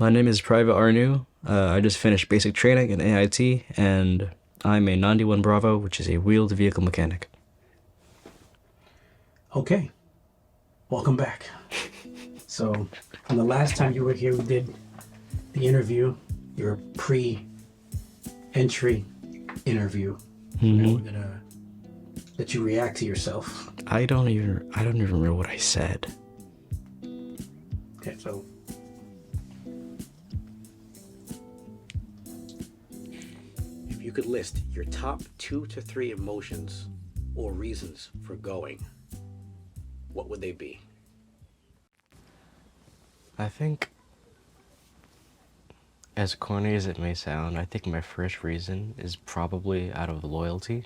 My name is Private Arnu. I just finished basic training in AIT, and I'm a 91 Bravo, which is a wheeled vehicle mechanic. Okay, welcome back. So, from the last time you were here, we did the interview, your pre-entry interview. Now we're gonna let you react to yourself. I don't even remember what I said. Okay, so if you could list your top 2 to 3 emotions or reasons for going, what would they be? I think, as corny as it may sound, I think my first reason is probably out of loyalty.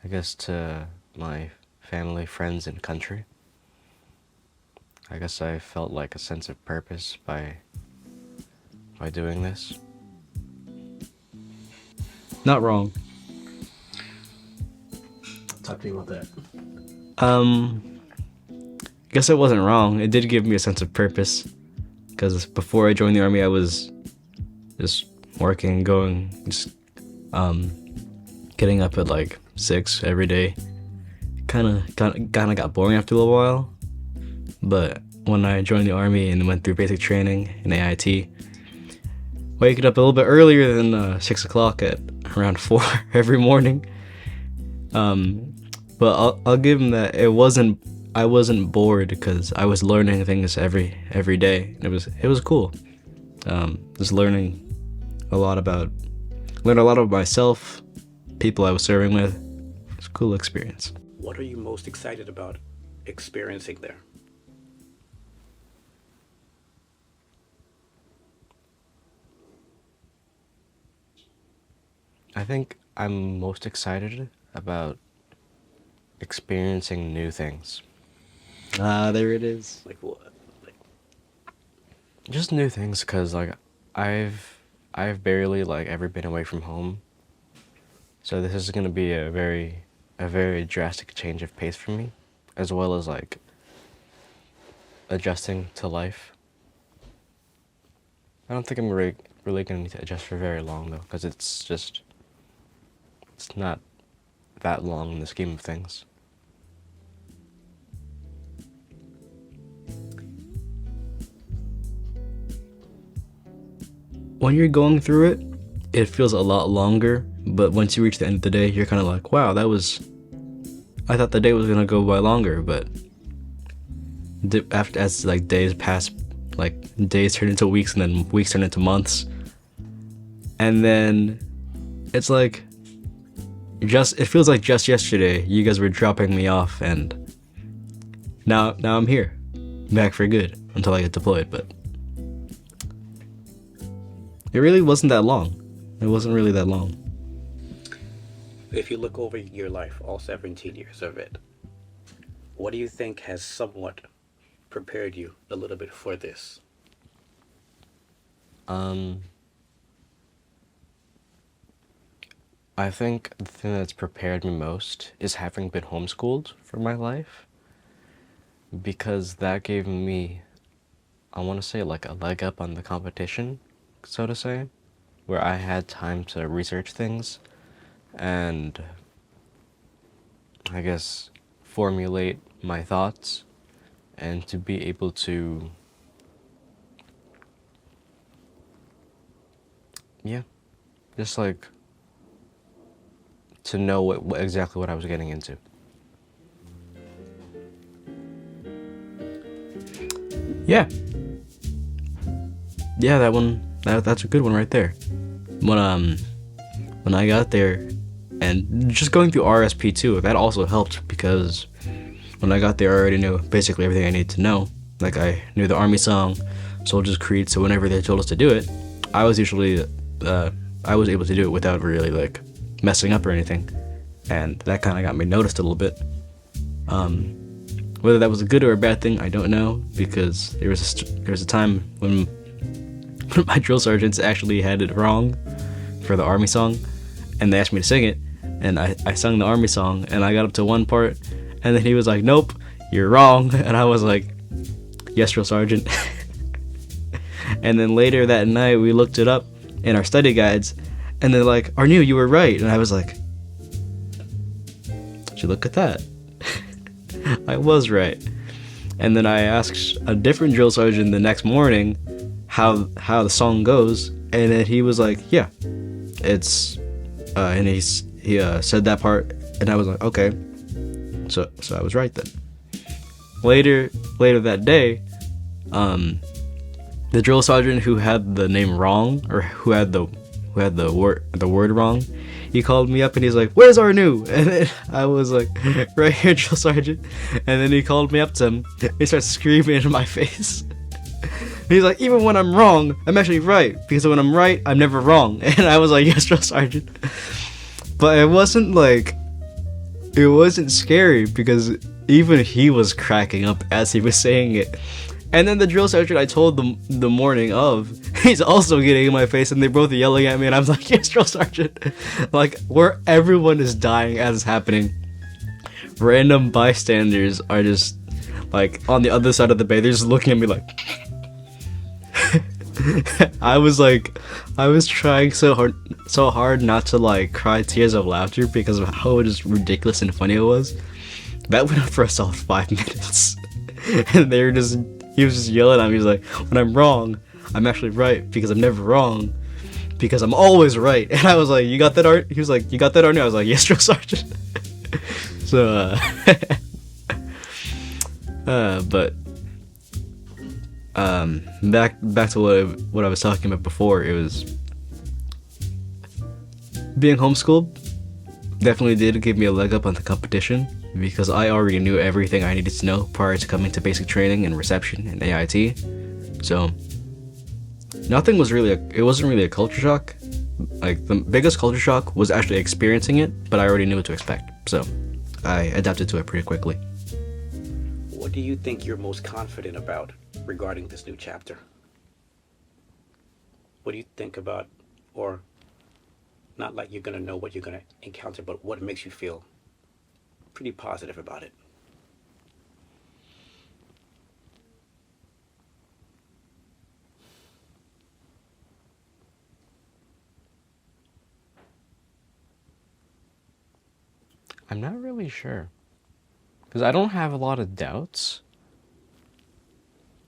I guess to my family, friends, and country. I guess I felt like a sense of purpose by doing this. Not wrong. Talk to me about that. Guess I wasn't wrong. It did give me a sense of purpose. Because before I joined the army, I was just working, getting up at like 6 every day. Kind of got boring after a little while. But when I joined the army and went through basic training in AIT, waking up a little bit earlier than 6 o'clock at around 4 every morning. But I'll give him that I wasn't bored because I was learning things every day. It was cool. Just learning a lot about myself, people I was serving with. It's a cool experience. What are you most excited about experiencing there? I think I'm most excited about experiencing new things. There it is. Like what? Just new things, because like I've barely ever been away from home, so this is gonna be a very drastic change of pace for me, as well as like adjusting to life. I don't think I'm really gonna need to adjust for very long though, because it's not that long in the scheme of things. When you're going through it, it feels a lot longer, but once you reach the end of the day, you're kind of like, wow, I thought the day was gonna go by longer, but as like days pass, like days turn into weeks, and then weeks turn into months, and then it's like, it feels like just yesterday you guys were dropping me off, and now I'm here, back for good, until I get deployed, but it really wasn't that long. It wasn't really that long. If you look over your life, all 17 years of it, what do you think has somewhat prepared you a little bit for this? I think the thing that's prepared me most is having been homeschooled for my life, because that gave me, I want to say, like a leg up on the competition, so to say, where I had time to research things and I guess formulate my thoughts, and to be able to, just like to know exactly what I was getting into. Yeah, that's a good one right there. When I got there, and just going through RSP too, that also helped, because when I got there, I already knew basically everything I needed to know. Like, I knew the Army song, Soldiers Creed, so whenever they told us to do it, I was able to do it without really like messing up or anything, and that kind of got me noticed a little bit. Whether that was a good or a bad thing, I don't know, because there was a time when my drill sergeants actually had it wrong for the Army song, and they asked me to sing it, and I sung the Army song, and I got up to one part, and then he was like, "Nope, you're wrong," and I was like, "Yes, drill sergeant." And then later that night, we looked it up in our study guides, and they're like, Arnew, you were right. And I was like, did you look at that? I was right. And then I asked a different drill sergeant the next morning how the song goes, and then he was like, yeah, it's and he said that part, and I was like, okay, so I was right then. Later that day, the drill sergeant who had the name wrong, or who had the word wrong, he called me up and he's like, where's Arnew? And then I was like, right here, drill sergeant. And then he called me up to him. He starts screaming in my face. He's like, even when I'm wrong, I'm actually right, because when I'm right, I'm never wrong. And I was like, yes, drill sergeant. But it wasn't scary, because even he was cracking up as he was saying it. And then the drill sergeant I told them the morning of, he's also getting in my face, and they both yelling at me, and I'm like, yes, drill sergeant. Like, where everyone is dying as it's happening. Random bystanders are just, like, on the other side of the bay, they're just looking at me like... I was trying so hard not to, like, cry tears of laughter because of how just ridiculous and funny it was. That went on for a solid 5 minutes. And he was just yelling at me. He's like, when I'm wrong, I'm actually right, because I'm never wrong, because I'm always right. And I was like, you got that, Art? He was like, you got that, Art? I was like, yes, drill sergeant. So, but back to what I was talking about before. It was being homeschooled definitely did give me a leg up on the competition, because I already knew everything I needed to know prior to coming to basic training and reception and AIT. So it wasn't really a culture shock. Like, the biggest culture shock was actually experiencing it, but I already knew what to expect, so I adapted to it pretty quickly. What do you think you're most confident about regarding this new chapter? What do you think about, or not like you're going to know what you're going to encounter, but what makes you feel pretty positive about it? I'm not really sure, because I don't have a lot of doubts,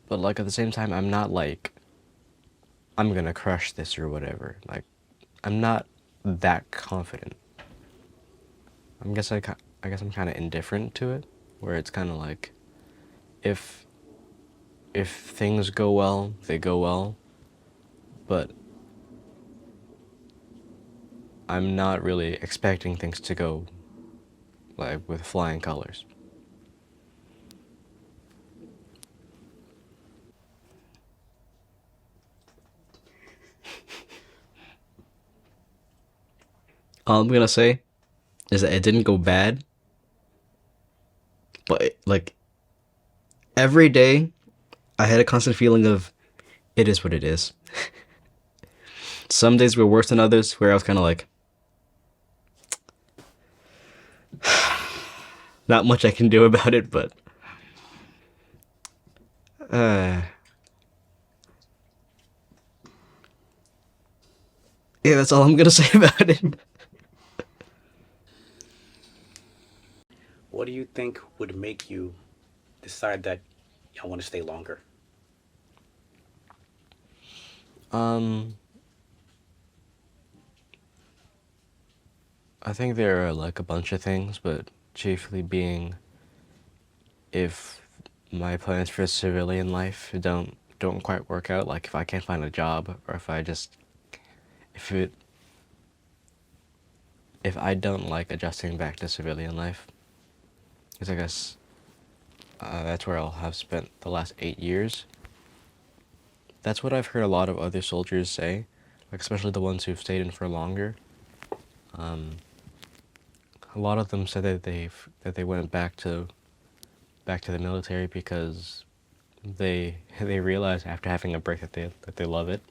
but, like, at the same time, I'm not like, I'm gonna crush this or whatever. Like, I'm not that confident. I guess I'm kind of indifferent to it, where it's kind of like, if things go well, they go well, but I'm not really expecting things to go, like, with flying colors. All I'm gonna say is that it didn't go bad, but, like, every day I had a constant feeling of, it is what it is. Some days were worse than others, where I was kind of like, not much I can do about it, but yeah, that's all I'm gonna say about it. What do you think would make you decide that I want to stay longer? I think there are, like, a bunch of things, but chiefly being, if my plans for civilian life don't quite work out, like, if I can't find a job, or if I don't like adjusting back to civilian life, because I guess that's where I'll have spent the last 8 years. That's what I've heard a lot of other soldiers say, like, especially the ones who've stayed in for longer. A lot of them said that they went back to the military because they realized after having a break that they love it.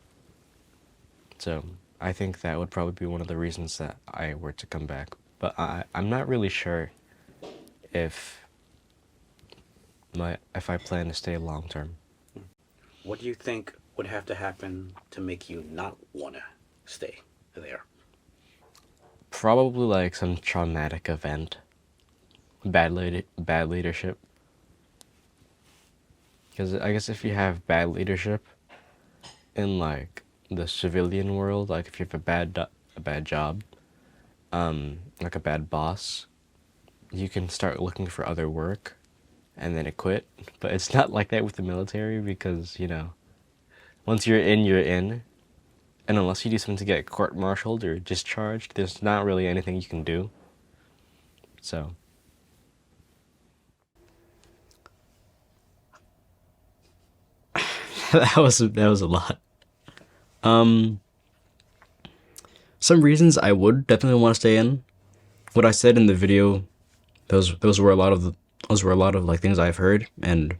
So I think that would probably be one of the reasons that I were to come back. But I'm not really sure if I plan to stay long term. What do you think would have to happen to make you not want to stay there? Probably like some traumatic event, bad leadership. Because I guess if you have bad leadership in like the civilian world, like if you have a bad job, like a bad boss, you can start looking for other work, and then it quit. But it's not like that with the military because once you're in, you're in, and unless you do something to get court-martialed or discharged, there's not really anything you can do. So. that was a lot. Um, some reasons I would definitely want to stay in. What I said in the video, those were a lot of like things I've heard, and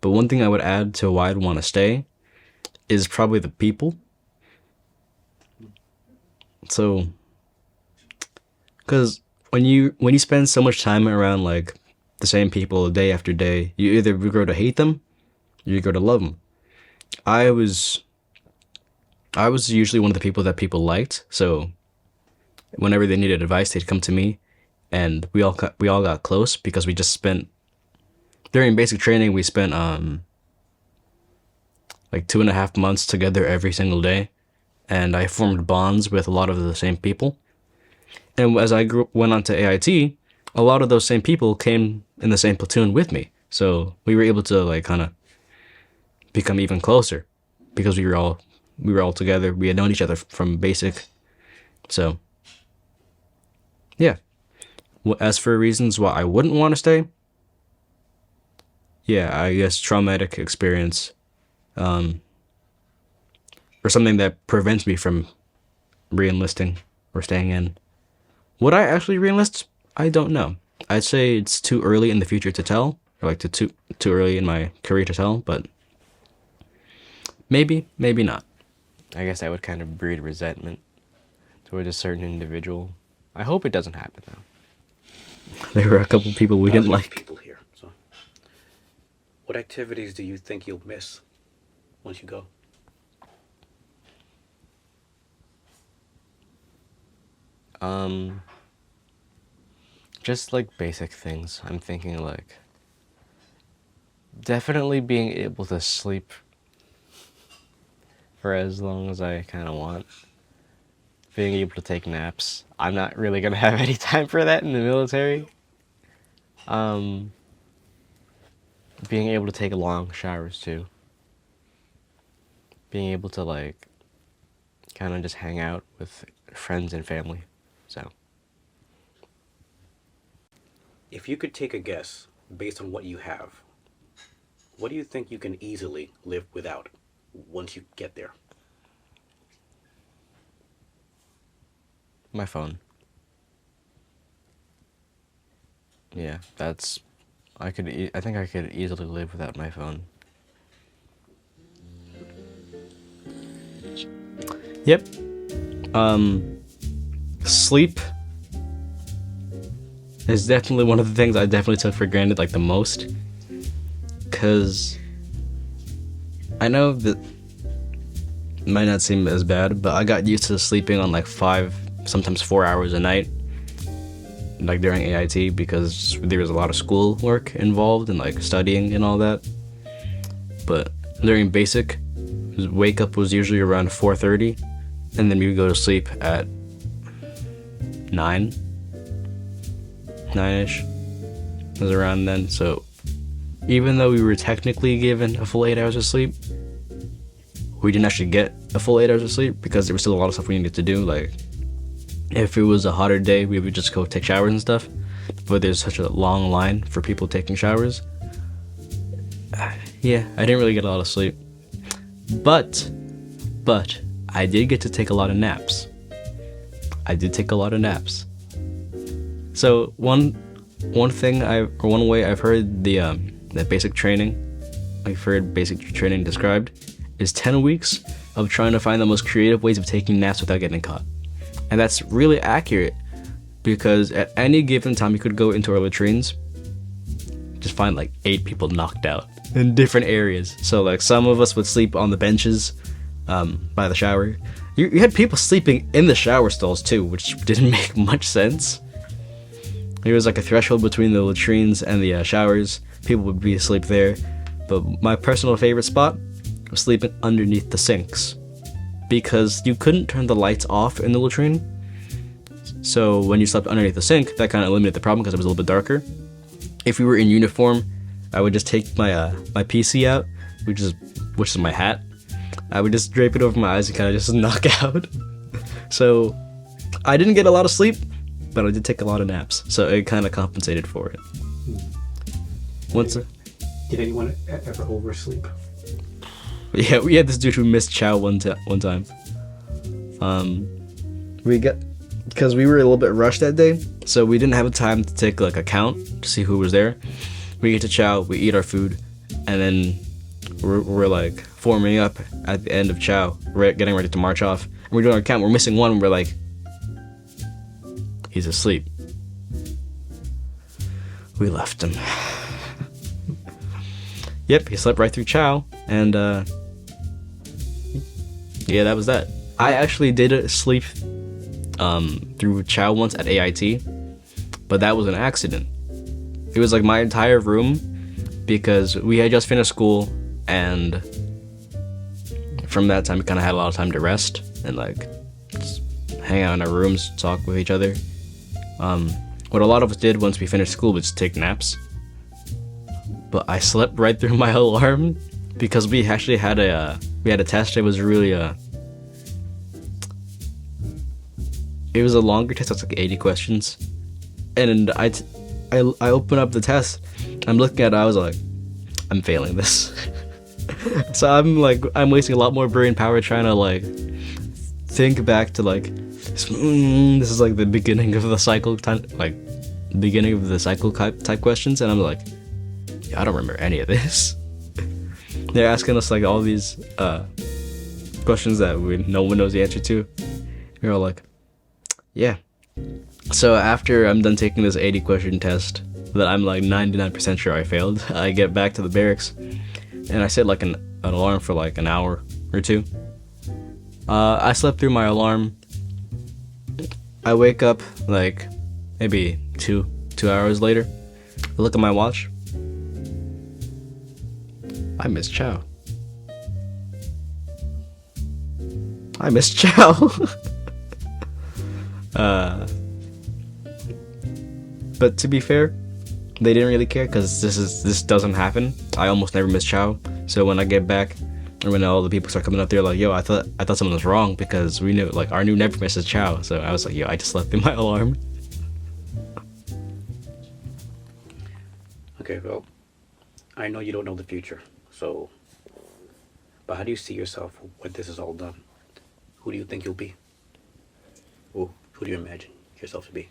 but one thing I would add to why I'd want to stay is probably the people. So, because when you spend so much time around like the same people day after day, you either grow to hate them, or you grow to love them. I was usually one of the people that people liked, so whenever they needed advice, they'd come to me, and we all got close because we just spent during basic training. We spent like 2.5 months together every single day, and I formed bonds with a lot of the same people. And as I went on to AIT, a lot of those same people came in the same platoon with me, so we were able to like kind of become even closer because we were all together. We had known each other from basic. So yeah. As for reasons why I wouldn't want to stay, yeah, I guess traumatic experience, or something that prevents me from re-enlisting or staying in. Would I actually re-enlist? I don't know. I'd say it's too early in the future to tell, or like too early in my career to tell, but maybe not. I guess that would kind of breed resentment towards a certain individual. I hope it doesn't happen though. There were a couple people we didn't like. People here. So, what activities do you think you'll miss once you go? Just like basic things. I'm thinking like definitely being able to sleep for as long as I kind of want. Being able to take naps. I'm not really gonna have any time for that in the military. Being able to take long showers too. Being able to like kind of just hang out with friends and family. So. If you could take a guess based on what you have, what do you think you can easily live without once you get there? My phone. Yeah, that's. I think I could easily live without my phone. Yep. Sleep is definitely one of the things I definitely took for granted, like the most. Cause I know that it might not seem as bad, but I got used to sleeping on like 5, sometimes 4 hours a night, like during AIT, because there was a lot of school work involved and like studying and all that. But during basic, wake up was usually around 4:30, and then we would go to sleep at 9ish. It was around then. So even though we were technically given a full 8 hours of sleep, we didn't actually get a full 8 hours of sleep because there was still a lot of stuff we needed to do. Like if it was a hotter day, we would just go take showers and stuff, but there's such a long line for people taking showers. Yeah, I didn't really get a lot of sleep, but I did get to take a lot of naps. So one way I've heard that basic training described is 10 weeks of trying to find the most creative ways of taking naps without getting caught. And that's really accurate, because at any given time you could go into our latrines, just find like 8 people knocked out. in different areas. So like some of us would sleep on the benches by the shower. You had people sleeping in the shower stalls too, which didn't make much sense. There was like a threshold between the latrines and the showers. People would be asleep there. But my personal favorite spot was sleeping underneath the sinks, because you couldn't turn the lights off in the latrine. So when you slept underneath the sink, that kind of eliminated the problem because it was a little bit darker. If we were in uniform, I would just take my my PC out, which is my hat. I would just drape it over my eyes and kind of just knock out. So I didn't get a lot of sleep, but I did take a lot of naps. So it kind of compensated for it. Did anyone ever oversleep? Yeah, we had this dude who missed chow one time. Because we were a little bit rushed that day, so we didn't have time to take like a count to see who was there. We get to chow, we eat our food, and then we're like forming up at the end of chow. We're getting ready to march off. And we're doing our count. We're missing one. And we're like, he's asleep. We left him. Yep, he slept right through chow, and yeah, that was that. I actually did sleep through chow once at AIT, but that was an accident. It was like my entire room, because we had just finished school, and from that time we kind of had a lot of time to rest and like just hang out in our rooms, talk with each other. What a lot of us did once we finished school was take naps. But I slept right through my alarm because we actually had a test. It was really it was a longer test. It's like 80 questions, and I open up the test. I'm looking at it. I was like, I'm failing this. So I'm wasting a lot more brain power trying to like think back to like this is like the beginning of the cycle time, like beginning of the cycle type questions, and I'm like, I don't remember any of this. They're asking us like all these questions that no one knows the answer to. We're all like, yeah. So after I'm done taking this 80 question test that I'm like 99% sure I failed, I get back to the barracks and I set like an alarm for like an hour or two. I slept through my alarm. I wake up like maybe two hours later. I look at my watch. I missed chow. But to be fair, they didn't really care because this doesn't happen. I almost never miss chow. So when I get back, or when all the people start coming up, they're like, "Yo, I thought something was wrong," because we knew like our new never misses chow. So I was like, "Yo, I just slept through my alarm." Okay, well, I know you don't know the future, so, but how do you see yourself when this is all done? Who do you think you'll be? Who do you imagine yourself to be?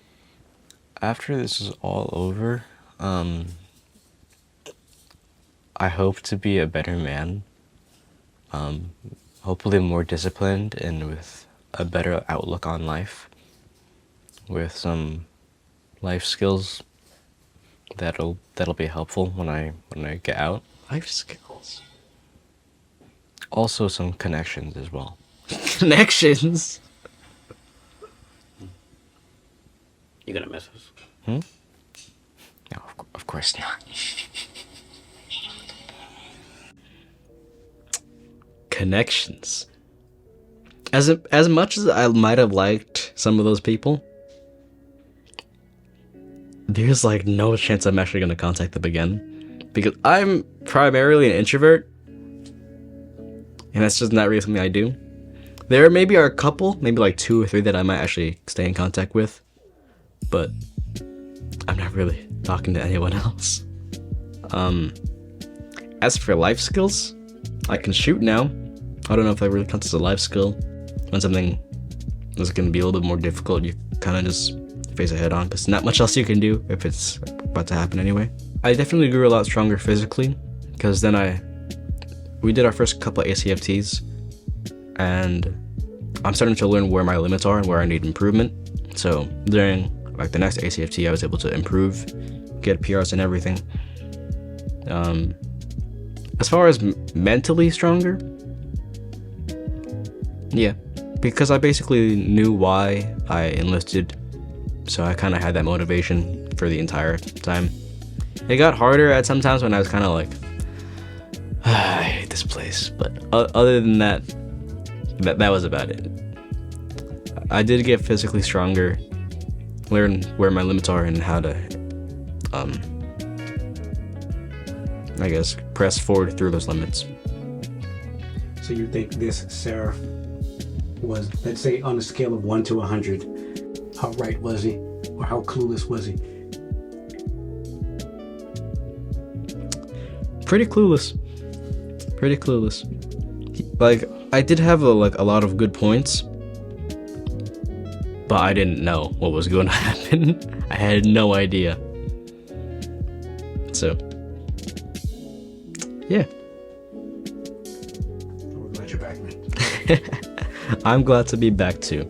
After this is all over, I hope to be a better man. Hopefully more disciplined and with a better outlook on life, with some life skills that'll be helpful when I get out. Life skills. Also some connections as well. Connections. You gonna miss us? No, of course not. Connections. As much as I might have liked some of those people, there's like no chance I'm actually gonna contact them again, because I'm primarily an introvert, and that's just not really something I do. There maybe are a couple, maybe like 2 or 3 that I might actually stay in contact with, but I'm not really talking to anyone else. As for life skills, I can shoot now. I don't know if that really counts as a life skill. When something is going to be a little bit more difficult, you kind of just face it head on, because not much else you can do if it's about to happen anyway. I definitely grew a lot stronger physically, because then we did our first couple of ACFTs, and I'm starting to learn where my limits are and where I need improvement. So during like the next ACFT, I was able to improve, get PRs and everything. as far as mentally stronger, yeah, because I basically knew why I enlisted, so I kind of had that motivation for the entire time. It got harder at some times when I was kind of like, I hate this place, but other than that, that was about it. I did get physically stronger, learn where my limits are and how to, I guess, press forward through those limits. So you think this Seraph was, let's say, on a scale of 1 to 100, how right was he, or how clueless was he? Pretty clueless. Pretty clueless. Like, I did have a lot of good points, but I didn't know what was going to happen. I had no idea. So, yeah. We're glad you're back, man. I'm glad to be back too.